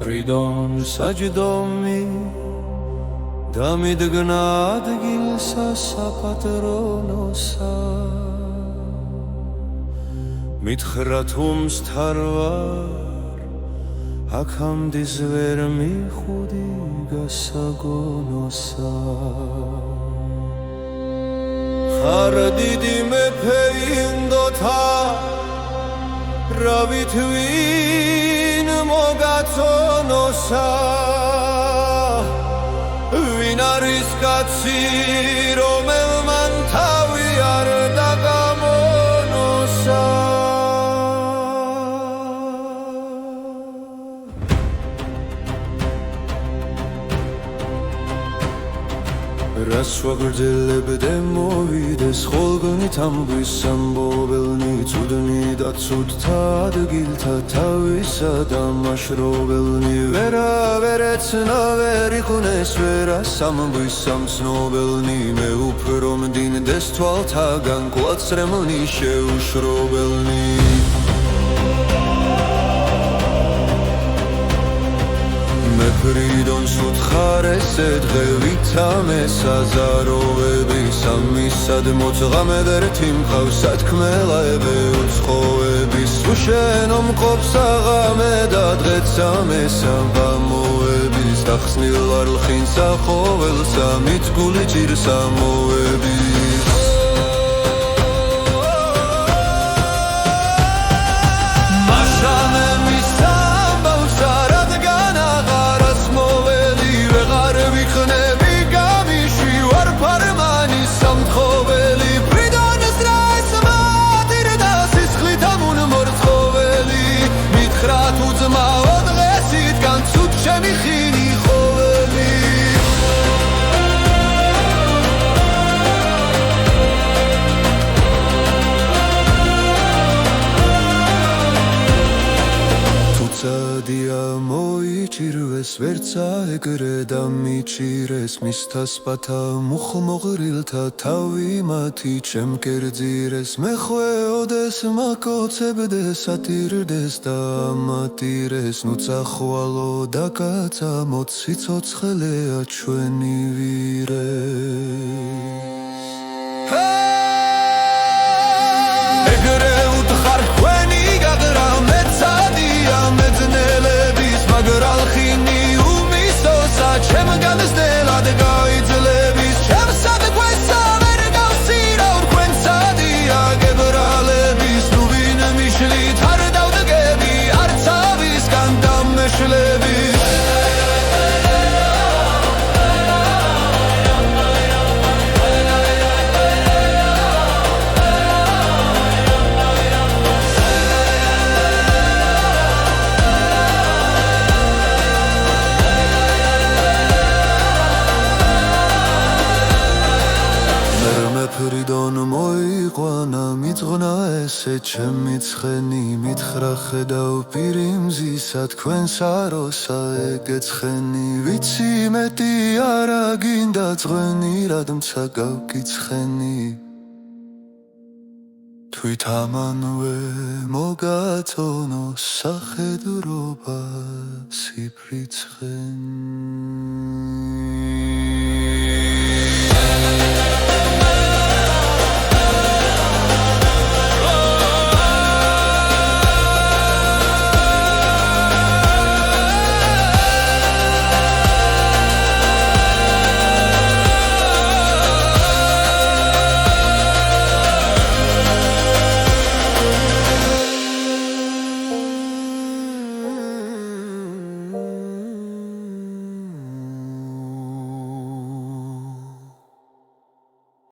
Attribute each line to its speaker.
Speaker 1: Ridon saჯდომი დამიდგნა ადგილსა საპატრონოსა მითხრა თუ მსთარვარ აქამდე ვერ მიხუდი გასაგონოსა ხარ დიდი მეფე ინდოთა რავით ვინ მოგაწონოსა ვინ არის კაცი რომელმან თავი არ დაგამონოსა რას ვაგრძელებდე მოვიდეს ხოლგნით ამბვის ამბობელნი ცუდნი და ცუდთა ადგილთა თავისა დამაშრობელნი ვერავერ ეცნა ვერ იყვნენ ვერას ამბვის ამცნობელნი მე უფრო მდინდეს თვალთაგან კვაცრემლნი შეუშრობელნი Ridon სუთხარ ესე დღე ვითამე საზაროების ამისად მოწღამედ ერთი მყავს სათქმელაები უცხოების უშენო მყოფს აღამე და დღეც ამესა ბამოების დახსნილ არ ლხინსა ხოველსა მით გული ჭირსა მოების მოიჭირვეს ვერცა ეგრე და მიჭირეს მისთა სპათა მუხმოღრილთა თავი მათი ჩემ კერძირეს მე ხვეოდეს მაკოცებდეს ატირდეს და ამატირეს ნუ წახვალო და კაცა მოციცოცხლეა ჩვენი ვირე ეგრე უთხარ ხვენი გაგრა მეცადია მეძნელე Magralchini umisosa Chem gansdelad gaizlevis Chem sadquesa vergausira urquenza dia gebralevis Nuvin mishli tardau de gebi artsavis gandam meshlevis Ridon მოიყვანა მიძღნა ესე ჩემი ცხენი მითხრა ხედავ პირიმზისა თქვენს აროსა ეგეცხენი ვიცი მეტი არა გინდა ძღვენი რადმცა გავკიცხენი თვით ამანვე მოგაწონო სახედრობა სიფრიცხენი